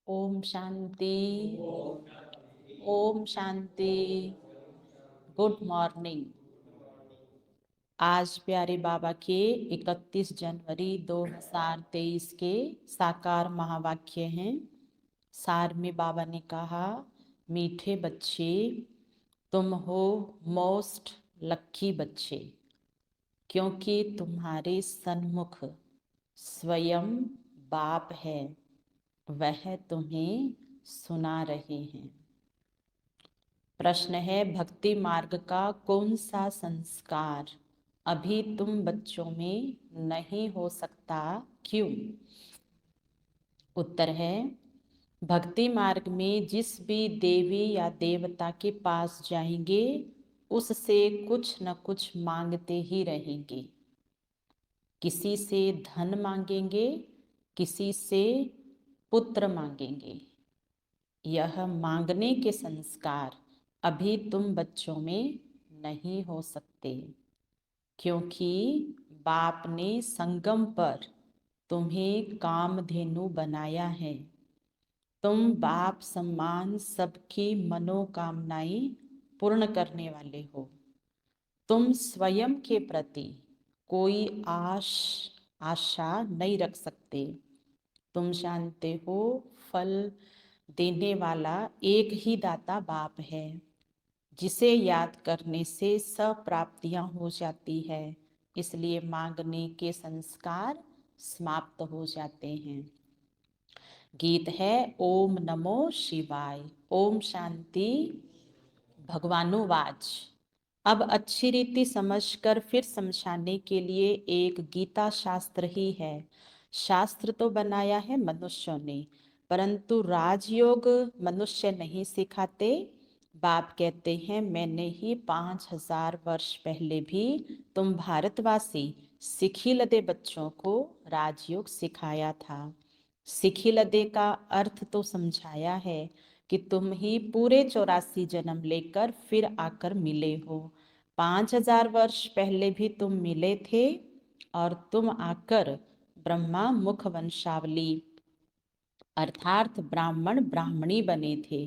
Om Shanti. Om Shanti. Good morning. आज प्यारे बाबा के 31 जनवरी 2023 के साकार महावाक्य हैं। सार में बाबा ने कहा, मीठे बच्चे, तुम हो मोस्ट लक्की बच्चे, क्योंकि तुम्हारे सन्मुख स्वयं बाप है, वह तुम्हें सुना रहे हैं। प्रश्न है, भक्ति मार्ग का कौन सा संस्कार अभी तुम बच्चों में नहीं हो सकता, क्यों? उत्तर है, भक्ति मार्ग में जिस भी देवी या देवता के पास जाएंगे उससे कुछ न कुछ मांगते ही रहेंगे। किसी से धन मांगेंगे, किसी से पुत्र मांगेंगे। यह मांगने के संस्कार अभी तुम बच्चों में नहीं हो सकते, क्योंकि बाप ने संगम पर तुम्हें कामधेनु बनाया है। तुम बाप सम्मान सबकी मनोकामनाएं पूर्ण करने वाले हो। तुम स्वयं के प्रति कोई आशा नहीं रख सकते। तुम जानते हो, फल देने वाला एक ही दाता बाप है, जिसे याद करने से सब प्राप्तियां हो जाती है। इसलिए मांगने के संस्कार समाप्त हो जाते हैं। गीत है, ओम नमो शिवाय। ओम शांति। भगवानुवाच। अब अच्छी रीति समझकर फिर समझाने के लिए एक गीता शास्त्र ही है। शास्त्र तो बनाया है मनुष्यों ने, परंतु राजयोग मनुष्य नहीं सिखाते। बाप कहते हैं, मैंने ही 5000 वर्ष पहले भी तुम भारतवासी सिखिलदे बच्चों को राजयोग सिखाया था। सिखिलदे का अर्थ तो समझाया है कि तुम ही पूरे 84 जन्म लेकर फिर आकर मिले हो। 5000 वर्ष पहले भी तुम मिले थे और तुम आकर ब्रह्मा मुख वंशावली अर्थात ब्राह्मण ब्राह्मणी बने थे।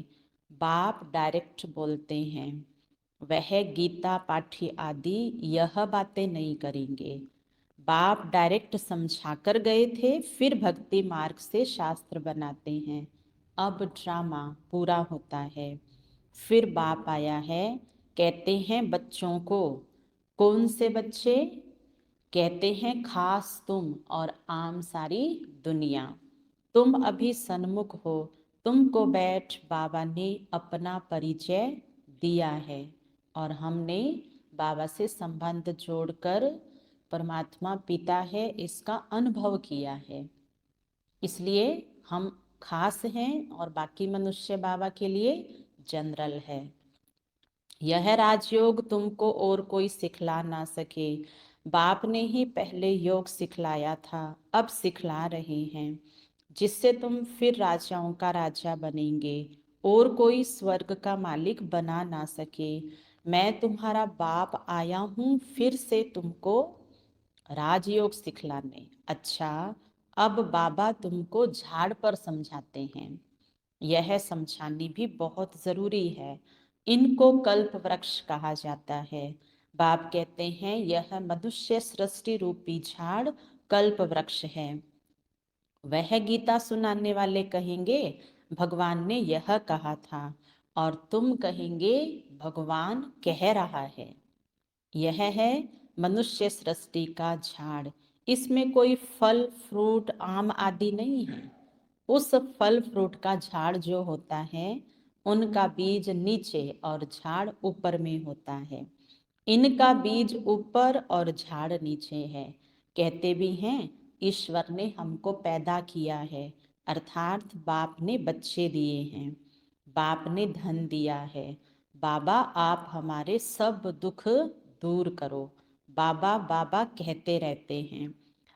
बाप डायरेक्ट बोलते हैं, वह गीता पाठी आदि यह बातें नहीं करेंगे। बाप डायरेक्ट समझा कर गए थे, फिर भक्ति मार्ग से शास्त्र बनाते हैं। अब ड्रामा पूरा होता है। फिर बाप आया है, कहते हैं बच्चों को। कौन से बच्चे? कहते हैं खास तुम और आम सारी दुनिया। तुम अभी सन्मुख हो, तुमको बैठ बाबा ने अपना परिचय दिया है और हमने बाबा से संबंध जोड़कर परमात्मा पिता है इसका अनुभव किया है। इसलिए हम खास हैं और बाकी मनुष्य बाबा के लिए जनरल है। यह राजयोग तुमको और कोई सिखला ना सके। बाप ने ही पहले योग सिखलाया था, अब सिखला रहे हैं, जिससे तुम फिर राजाओं का राजा बनेंगे और कोई स्वर्ग का मालिक बना ना सके। मैं तुम्हारा बाप आया हूँ फिर से तुमको राजयोग सिखलाने। अच्छा, अब बाबा तुमको झाड़ पर समझाते हैं। यह समझानी भी बहुत जरूरी है। इनको कल्प वृक्ष कहा जाता है। बाप कहते हैं, यह मनुष्य सृष्टि रूपी झाड़ कल्प वृक्ष है। वह गीता सुनाने वाले कहेंगे, भगवान ने यह कहा था, और तुम कहेंगे भगवान कह रहा है। यह है मनुष्य सृष्टि का झाड़। इसमें कोई फल फ्रूट आम आदि नहीं है। उस फल फ्रूट का झाड़ जो होता है, उनका बीज नीचे और झाड़ ऊपर में होता है। इनका बीज ऊपर और झाड़ नीचे है। कहते भी हैं, ईश्वर ने हमको पैदा किया है, अर्थात बाप ने बच्चे दिए हैं, बाप ने धन दिया है। बाबा आप हमारे सब दुख दूर करो, बाबा बाबा कहते रहते हैं।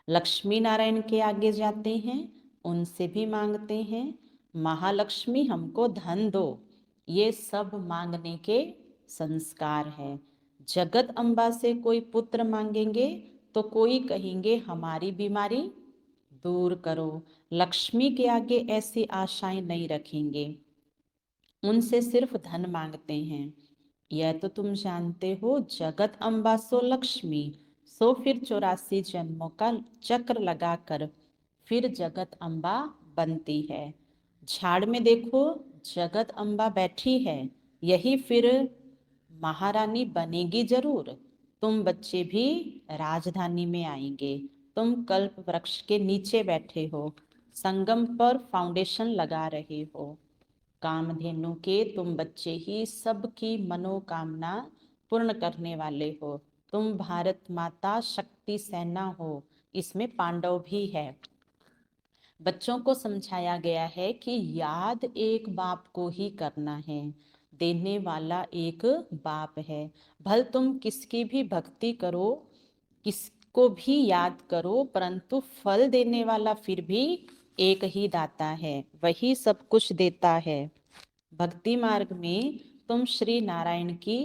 लक्ष्मी नारायण के आगे जाते हैं, उनसे भी मांगते हैं, महालक्ष्मी हमको धन दो। ये सब मांगने के संस्कार है। जगत अम्बा से कोई पुत्र मांगेंगे तो कोई कहेंगे हमारी बीमारी दूर करो। लक्ष्मी के आगे ऐसी आशाएं नहीं रखेंगे, उनसे सिर्फ धन मांगते हैं। यह तो तुम जानते हो, जगत अम्बा सो लक्ष्मी, सो फिर 84 जन्मों का चक्र लगाकर फिर जगत अम्बा बनती है। झाड़ में देखो, जगत अम्बा बैठी है, यही फिर महारानी बनेगी जरूर। तुम बच्चे भी राजधानी में आएंगे। तुम कल्प वृक्ष के नीचे बैठे हो, संगम पर फाउंडेशन लगा रहे हो। कामधेनु के तुम बच्चे ही सबकी मनोकामना पूर्ण करने वाले हो। तुम भारत माता शक्ति सेना हो, इसमें पांडव भी है। बच्चों को समझाया गया है कि याद एक बाप को ही करना है, देने वाला एक बाप है। भल तुम किसकी भी भक्ति करो, किसको भी याद करो, परंतु फल देने वाला फिर भी एक ही दाता है, वही सब कुछ देता है। भक्ति मार्ग में तुम श्री नारायण की,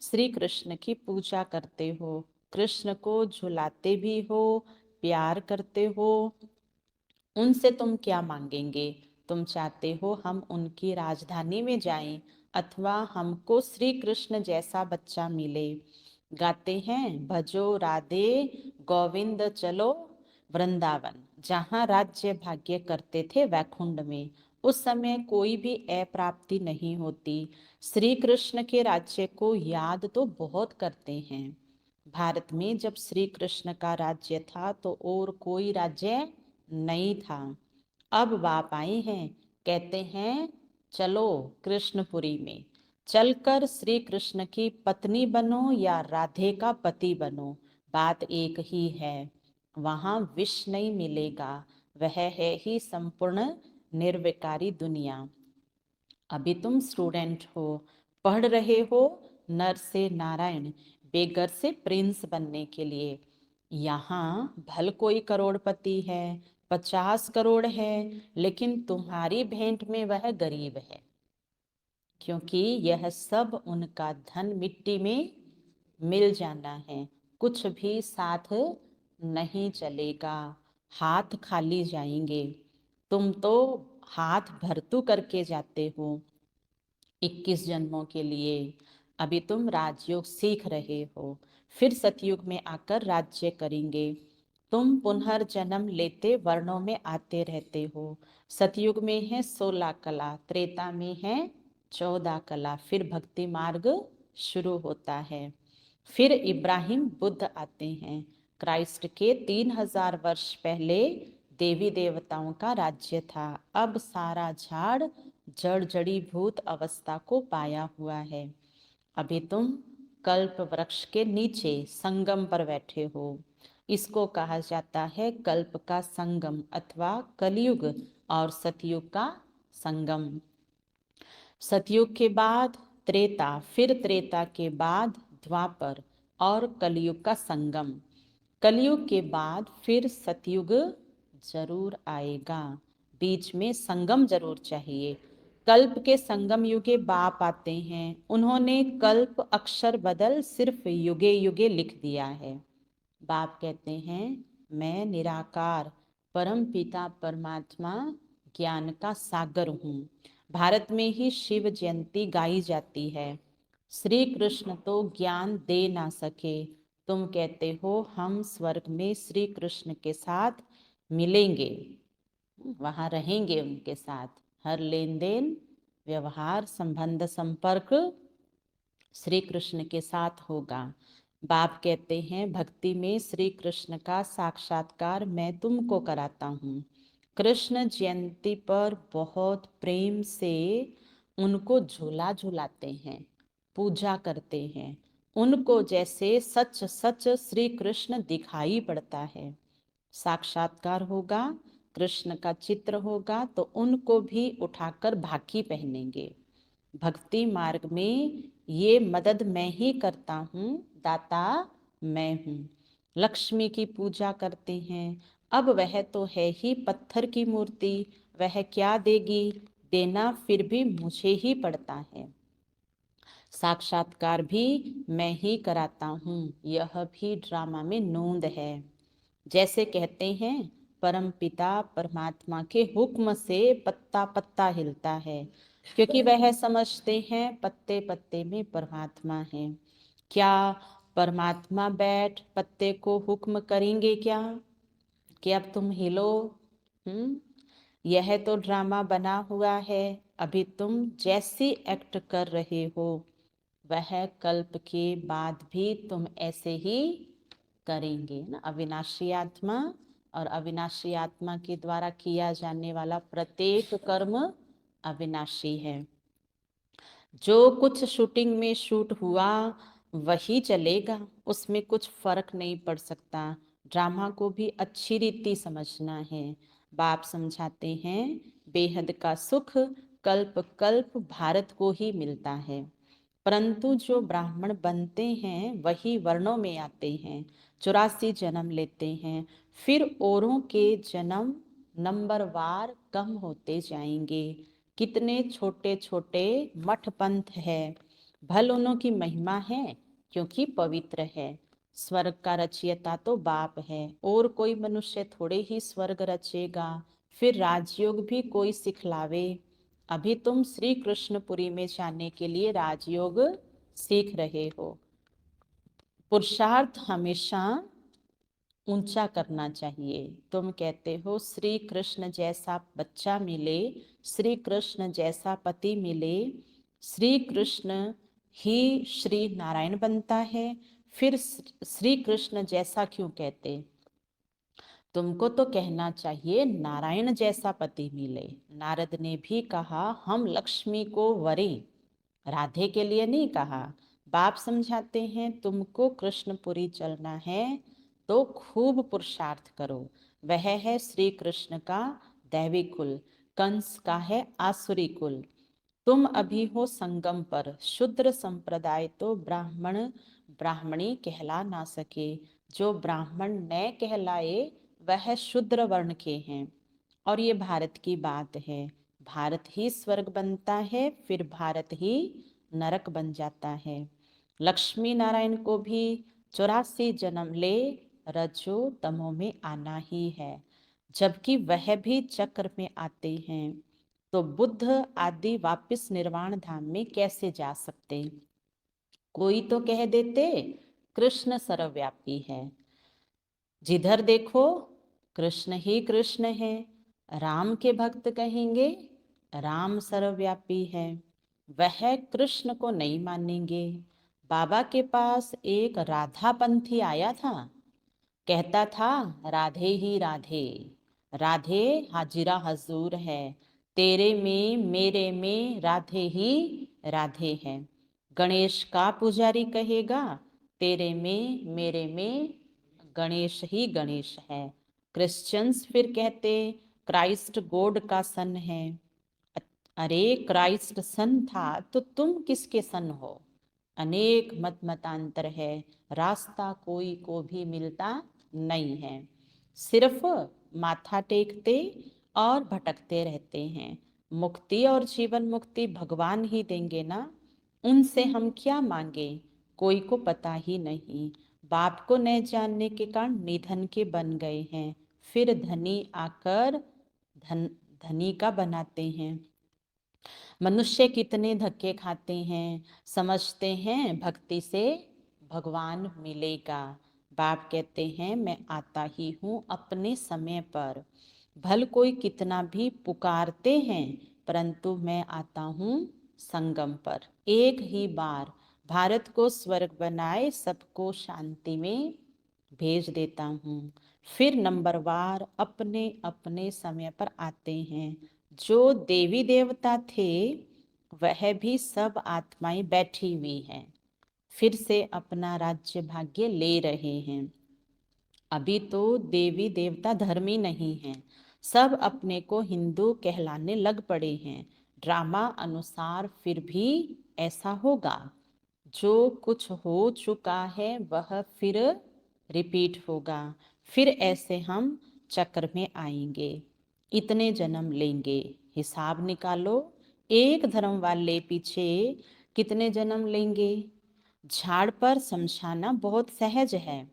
श्री कृष्ण की पूजा करते हो, कृष्ण को झुलाते भी हो, प्यार करते हो। उनसे तुम क्या मांगेंगे? तुम चाहते हो हम उनकी राजधानी में जाएं, अथवा हमको श्री कृष्ण जैसा बच्चा मिले। गाते हैं, भजो राधे गोविंद चलो वृंदावन। जहाँ राज्य भाग्य करते थे वैकुंठ में, उस समय कोई भी अप्राप्ति नहीं होती। श्री कृष्ण के राज्य को याद तो बहुत करते हैं। भारत में जब श्री कृष्ण का राज्य था तो और कोई राज्य नहीं था। अब बाप आए हैं, कहते हैं चलो कृष्णपुरी में, चलकर श्री कृष्ण की पत्नी बनो या राधे का पति बनो, बात एक ही है। वहां विष नहीं मिलेगा, वह है ही संपूर्ण निर्विकारी दुनिया। अभी तुम स्टूडेंट हो, पढ़ रहे हो नर से नारायण, बेगर से प्रिंस बनने के लिए। यहाँ भल कोई करोड़पति है, 50 करोड़ है, लेकिन तुम्हारी भेंट में वह गरीब है, क्योंकि यह सब उनका धन मिट्टी में मिल जाना है। कुछ भी साथ नहीं चलेगा, हाथ खाली जाएंगे। तुम तो हाथ भरतू करके जाते हो 21 जन्मों के लिए। अभी तुम राजयोग सीख रहे हो, फिर सतयुग में आकर राज्य करेंगे। तुम पुनर्जन्म लेते वर्णों में आते रहते हो। सतयुग में है 16 कला, त्रेता में है 14 कला, फिर भक्ति मार्ग शुरू होता है। फिर इब्राहिम बुद्ध आते हैं। क्राइस्ट के 3000 वर्ष पहले देवी देवताओं का राज्य था। अब सारा झाड़ जड़ जड़ी भूत अवस्था को पाया हुआ है। अभी तुम कल्प वृक्ष के नीचे संगम पर बैठे हो। इसको कहा जाता है कल्प का संगम अथवा कलयुग और सतयुग का संगम। सतयुग के बाद त्रेता, फिर त्रेता के बाद द्वापर और कलयुग का संगम। कलयुग के बाद फिर सतयुग जरूर आएगा, बीच में संगम जरूर चाहिए। कल्प के संगम युगे बाप आते हैं, उन्होंने कल्प अक्षर बदल सिर्फ युगे युगे लिख दिया है। बाप कहते हैं मैं निराकार परम पिता परमात्मा ज्ञान का सागर हूँ। भारत में ही शिव जयंती गाई जाती है। श्री कृष्ण तो ज्ञान दे ना सके, तुम कहते हो हम स्वर्ग में श्री कृष्ण के साथ मिलेंगे, वहां रहेंगे उनके साथ। हर लेन देन व्यवहार संबंध संपर्क श्री कृष्ण के साथ होगा। बाप कहते हैं भक्ति में श्री कृष्ण का साक्षात्कार मैं तुमको कराता हूँ। कृष्ण जयंती पर बहुत प्रेम से उनको झूला झुलाते हैं, पूजा करते हैं। उनको जैसे सच सच श्री कृष्ण दिखाई पड़ता है। साक्षात्कार होगा, कृष्ण का चित्र होगा तो उनको भी उठाकर भाकी पहनेंगे। भक्ति मार्ग में ये मदद मैं ही करता हूँ, दाता मैं हूँ। लक्ष्मी की पूजा करते हैं। अब वह तो है ही पत्थर की मूर्ति, वह क्या देगी? देना फिर भी मुझे ही पड़ता है। साक्षात्कार भी मैं ही कराता हूँ, यह भी ड्रामा में नोंद है। जैसे कहते हैं परम पिता परमात्मा के हुक्म से पत्ता पत्ता हिलता है, क्योंकि वह समझते हैं पत्ते पत्ते में परमात्मा है। क्या परमात्मा बैठ पत्ते को हुक्म करेंगे क्या कि अब तुम हिलो? यह तो ड्रामा बना हुआ है। अभी तुम जैसी एक्ट कर रहे हो वह कल्प के बाद भी तुम ऐसे ही करेंगे ना। अविनाशी आत्मा और अविनाशी आत्मा के द्वारा किया जाने वाला प्रत्येक कर्म अविनाशी है। जो कुछ शूटिंग में शूट हुआ वही चलेगा, उसमें कुछ फर्क नहीं पड़ सकता। ड्रामा को भी अच्छी रीति समझना है। बाप समझाते हैं बेहद का सुख कल्प कल्प भारत को ही मिलता है, परंतु जो ब्राह्मण बनते हैं वही वर्णों में आते हैं, 84 जन्म लेते हैं, फिर औरों के जन्म नंबरवार कम होते जाएंगे। कितने छोटे छोटे मठ पंथ है, भल उनों की महिमा है क्योंकि पवित्र है। स्वर्ग का रचयिता तो बाप है, और कोई मनुष्य थोड़े ही स्वर्ग रचेगा। फिर राजयोग भी कोई सिखलावे। अभी तुम श्री कृष्णपुरी में जाने के लिए राजयोग सीख रहे हो। पुरुषार्थ हमेशा ऊंचा करना चाहिए। तुम कहते हो श्री कृष्ण जैसा बच्चा मिले, श्री कृष्ण जैसा पति मिले, श्री कृष्ण ही श्री नारायण बनता है, फिर श्री कृष्ण जैसा क्यों कहते? तुमको तो कहना चाहिए नारायण जैसा पति मिले। नारद ने भी कहा हम लक्ष्मी को वरें, राधे के लिए नहीं कहा। बाप समझाते हैं तुमको कृष्णपुरी चलना है तो खूब पुरुषार्थ करो। वह है श्री कृष्ण का दैवी कुल, कंस का है आसुरी कुल। तुम अभी हो संगम पर। शूद्र संप्रदाय तो ब्राह्मण ब्राह्मणी कहला ना सके। जो ब्राह्मण न कहलाए वह शूद्र वर्ण के हैं। और ये भारत की बात है। भारत ही स्वर्ग बनता है, फिर भारत ही नरक बन जाता है। लक्ष्मी नारायण को भी 84 जन्म ले रजो तमो में आना ही है, जबकि वह भी चक्र में आते हैं। तो बुद्ध आदि वापिस निर्वाण धाम में कैसे जा सकते? कोई तो कह देते कृष्ण सर्वव्यापी है। जिधर देखो कृष्ण ही कृष्ण है। राम के भक्त कहेंगे राम सर्वव्यापी है, वह कृष्ण को नहीं मानेंगे। बाबा के पास एक राधा पंथी आया था, कहता था राधे ही राधे, राधे हाजिरा हजूर है, तेरे में मेरे में राधे ही राधे है। गणेश का पुजारी कहेगा तेरे में मेरे में गणेश ही गणेश है। क्रिश्चियंस फिर कहते क्राइस्ट गॉड का सन है। अरे क्राइस्ट सन था तो तुम किसके सन हो? अनेक मत मतांतर है, रास्ता कोई को भी मिलता नहीं है। सिर्फ माथा टेकते और भटकते रहते हैं। मुक्ति और जीवन मुक्ति भगवान ही देंगे ना, उनसे हम क्या मांगे? कोई को पता ही नहीं। बाप को न जानने के कारण निधन के बन गए हैं, फिर धनी आकर धन धनी का बनाते हैं। मनुष्य कितने धक्के खाते हैं, समझते हैं भक्ति से भगवान मिलेगा। बाप कहते हैं मैं आता ही हूँ अपने समय पर। भल कोई कितना भी पुकारते हैं, परंतु मैं आता हूँ संगम पर। एक ही बार भारत को स्वर्ग बनाए सबको शांति में भेज देता हूँ। फिर नंबरवार अपने अपने समय पर आते हैं। जो देवी देवता थे वह भी सब आत्माएं बैठी हुई हैं, फिर से अपना राज्य भाग्य ले रहे हैं। अभी तो देवी देवता धर्मी नहीं हैं, सब अपने को हिंदू कहलाने लग पड़े हैं। ड्रामा अनुसार फिर भी ऐसा होगा। जो कुछ हो चुका है वह फिर रिपीट होगा। फिर ऐसे हम चक्र में आएंगे, इतने जन्म लेंगे। हिसाब निकालो, एक धर्म वाले पीछे कितने जन्म लेंगे? झाड़ पर समझाना बहुत सहज है,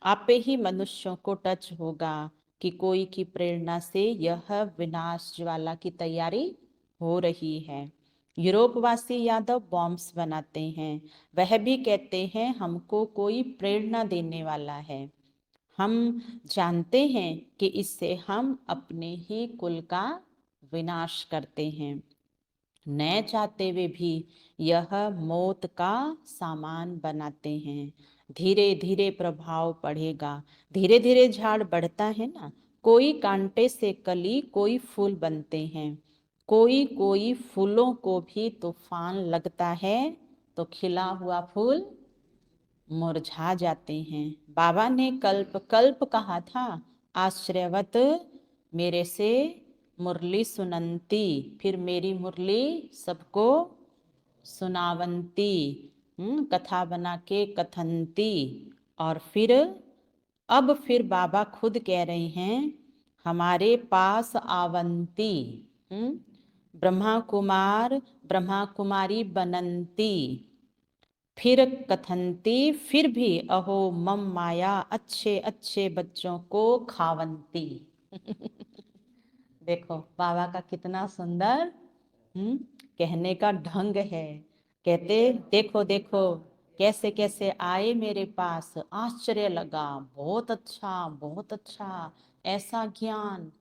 आपे ही मनुष्यों को टच होगा। कि कोई की प्रेरणा से यह विनाश ज्वाला की तैयारी हो रही है। यूरोपवासी यादव बॉम्ब्स बनाते हैं, वह भी कहते हैं हमको कोई प्रेरणा देने वाला है। हम जानते हैं कि इससे हम अपने ही कुल का विनाश करते हैं। न चाहते हुए भी यह मौत का सामान बनाते हैं। धीरे धीरे प्रभाव पड़ेगा, धीरे धीरे झाड़ बढ़ता है ना। कोई कांटे से कली, कोई फूल बनते हैं। कोई कोई फूलों को भी तूफान लगता है तो खिला हुआ फूल मुरझा जाते हैं। बाबा ने कल्प कल्प कहा था, आश्चर्यवत मेरे से मुरली सुनंती, फिर मेरी मुरली सबको सुनावंती, कथा बना के कथनती। और फिर अब फिर बाबा खुद कह रहे हैं हमारे पास आवंती, ब्रह्मा कुमार ब्रह्मा कुमारी बनंती, फिर कथनती, फिर भी अहो मम माया अच्छे अच्छे बच्चों को खावंती। देखो बाबा का कितना सुंदर कहने का ढंग है। कहते देखो देखो कैसे कैसे आए मेरे पास, आश्चर्य लगा, बहुत अच्छा, ऐसा ज्ञान,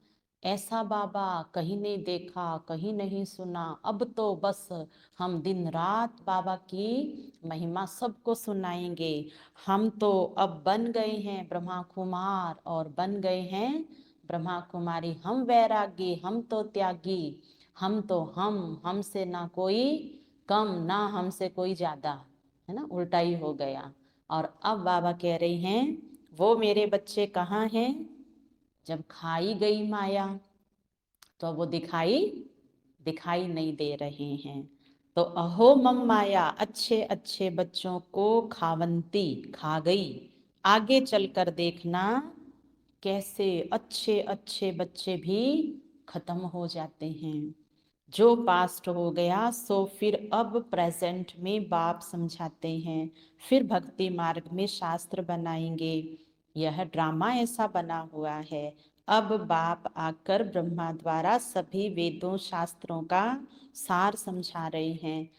ऐसा बाबा कहीं नहीं देखा, कहीं नहीं सुना। अब तो बस हम दिन रात बाबा की महिमा सबको सुनाएंगे। हम तो अब बन गए हैं ब्रह्मा कुमार और बन गए हैं ब्रह्मा कुमारी। हम वैरागी, हम तो त्यागी, हम तो हमसे ना कोई कम ना हमसे कोई ज्यादा, है ना, उल्टा ही हो गया। और अब बाबा कह रहे हैं वो मेरे बच्चे कहाँ हैं। जब खाई गई माया तो वो दिखाई दिखाई नहीं दे रहे हैं। तो अहो मम माया अच्छे अच्छे बच्चों को खावंती, खा गई। आगे चलकर देखना कैसे अच्छे अच्छे बच्चे भी खत्म हो जाते हैं। जो पास्ट हो गया सो फिर अब प्रेजेंट में बाप समझाते हैं। फिर भक्ति मार्ग में शास्त्र बनाएंगे। यह ड्रामा ऐसा बना हुआ है। अब बाप आकर ब्रह्मा द्वारा सभी वेदों शास्त्रों का सार समझा रहे हैं।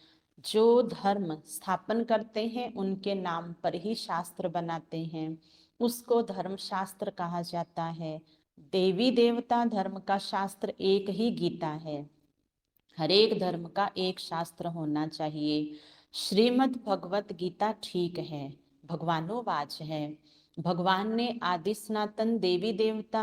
जो धर्म स्थापन करते हैं उनके नाम पर ही शास्त्र बनाते हैं, उसको धर्म शास्त्र कहा जाता है। देवी देवता धर्म का शास्त्र एक ही गीता है। हर एक धर्म का एक शास्त्र होना चाहिए। श्रीमद् भगवत गीता ठीक है, भगवानोवाच है। भगवान ने आदि सनातन देवी देवता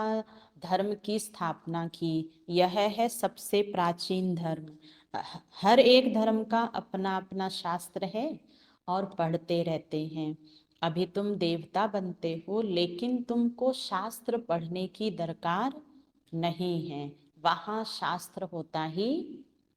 धर्म की स्थापना की। यह है सबसे प्राचीन धर्म। हर एक धर्म का अपना अपना शास्त्र है और पढ़ते रहते हैं। अभी तुम देवता बनते हो लेकिन तुमको शास्त्र पढ़ने की दरकार नहीं है। वहां शास्त्र होता ही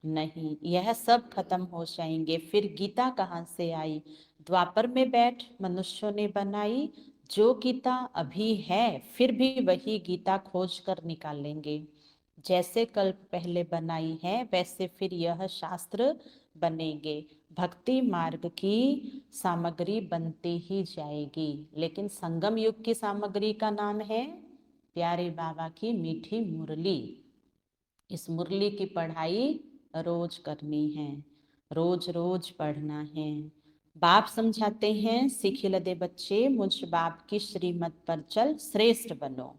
नहीं। यह सब खत्म हो जाएंगे। फिर गीता कहाँ से आई। द्वापर में बैठ मनुष्यों ने बनाई। जो गीता अभी है फिर भी वही गीता खोज कर निकालेंगे। जैसे कल्प पहले बनाई है वैसे फिर यह शास्त्र बनेंगे। भक्ति मार्ग की सामग्री बनती ही जाएगी। लेकिन संगम युग की सामग्री का नाम है प्यारे बाबा की मीठी मुरली। इस मुरली की पढ़ाई रोज करनी है, रोज रोज पढ़ना है। बाप समझाते हैं सिखिलदे बच्चे मुझ बाप की श्रीमत पर चल श्रेष्ठ बनो।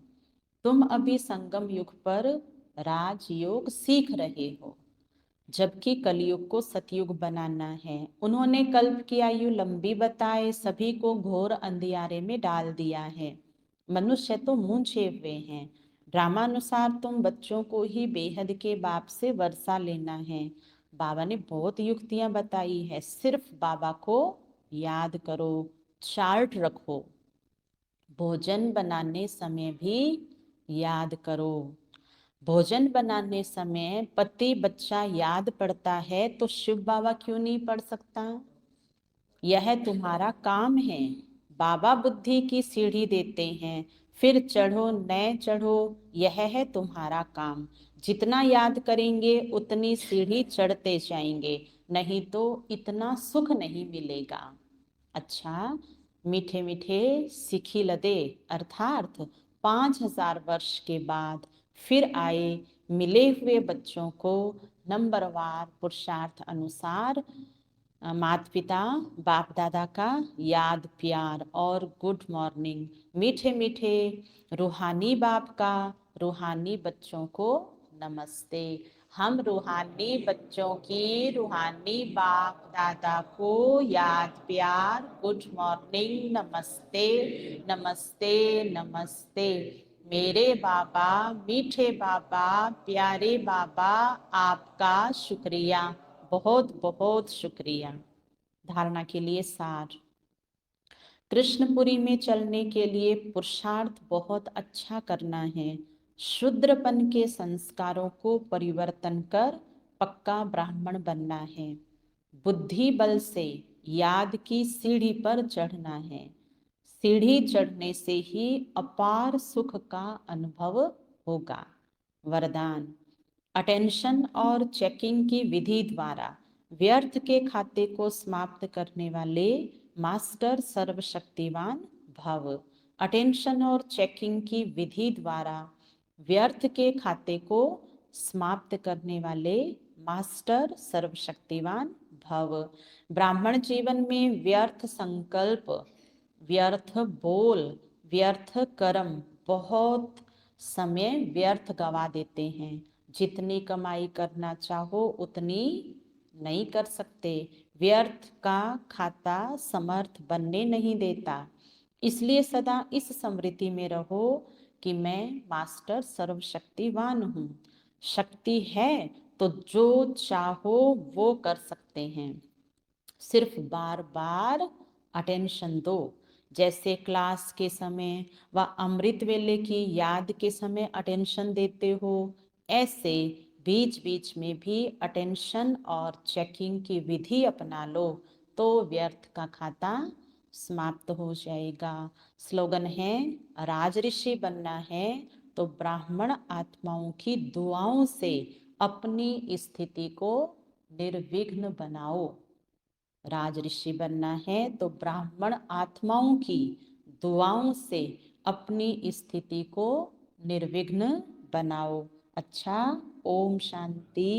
तुम अभी संगम युग पर राजयोग सीख रहे हो, जबकि कलयुग को सतयुग बनाना है। उन्होंने कल्प की आयु लंबी बताए, सभी को घोर अंधियारे में डाल दिया है। मनुष्य तो मुंह छेप हुए हैं। ड्रामानुसार तुम बच्चों को ही बेहद के बाप से वर्षा लेना है। बाबा ने बहुत युक्तियां बताई है। सिर्फ बाबा को याद करो, चार्ट रखो, भोजन बनाने समय भी याद करो। भोजन बनाने समय पति बच्चा याद पड़ता है तो शिव बाबा क्यों नहीं पढ़ सकता। यह तुम्हारा काम है। बाबा बुद्धि की सीढ़ी देते हैं, फिर चढ़ो न चढ़ो यह है तुम्हारा काम। जितना याद करेंगे उतनी सीढ़ी चढ़ते जाएंगे, नहीं तो इतना सुख नहीं मिलेगा। अच्छा, मीठे मीठे सिखी लदे अर्थात 5000 वर्ष के बाद फिर आए मिले हुए बच्चों को नंबरवार पुरुषार्थ अनुसार माता पिता बाप दादा का याद प्यार और गुड मॉर्निंग, मीठे मीठे रूहानी बाप का रूहानी बच्चों को नमस्ते। हम रूहानी बच्चों की रूहानी बाप दादा को याद प्यार गुड मॉर्निंग नमस्ते नमस्ते नमस्ते। मेरे बाबा मीठे बाबा प्यारे बाबा, आपका शुक्रिया, बहुत बहुत शुक्रिया। धारणा के लिए सार। कृष्णपुरी में चलने के लिए पुरुषार्थ बहुत अच्छा करना है। शूद्रपन के संस्कारों को परिवर्तन कर पक्का ब्राह्मण बनना है। बुद्धि बल से याद की सीढ़ी पर चढ़ना है। सीढ़ी चढ़ने से ही अपार सुख का अनुभव होगा। वरदान। अटेंशन और चेकिंग की विधि द्वारा व्यर्थ के खाते को समाप्त करने वाले मास्टर सर्वशक्तिवान भव। अटेंशन और चेकिंग की विधि द्वारा व्यर्थ के खाते को समाप्त करने वाले मास्टर सर्वशक्तिवान भव। ब्राह्मण जीवन में व्यर्थ संकल्प, व्यर्थ बोल, व्यर्थ कर्म, बहुत समय व्यर्थ गवा देते हैं। जितनी कमाई करना चाहो उतनी नहीं कर सकते। व्यर्थ का खाता समर्थ बनने नहीं देता। इसलिए सदा इस स्मृति में रहो कि मैं मास्टर सर्वशक्तिवान हूँ। शक्ति है तो जो चाहो वो कर सकते हैं। सिर्फ बार बार अटेंशन दो। जैसे क्लास के समय व अमृत वेले की याद के समय अटेंशन देते हो, ऐसे बीच बीच में भी अटेंशन और चेकिंग की विधि अपना लो तो व्यर्थ का खाता समाप्त हो जाएगा। स्लोगन है, राज ऋषि बनना है तो ब्राह्मण आत्माओं की दुआओं से अपनी स्थिति को निर्विघ्न बनाओ। राज ऋषि बनना है तो ब्राह्मण आत्माओं की दुआओं से अपनी स्थिति को निर्विघ्न बनाओ। अच्छा, ओम शांति।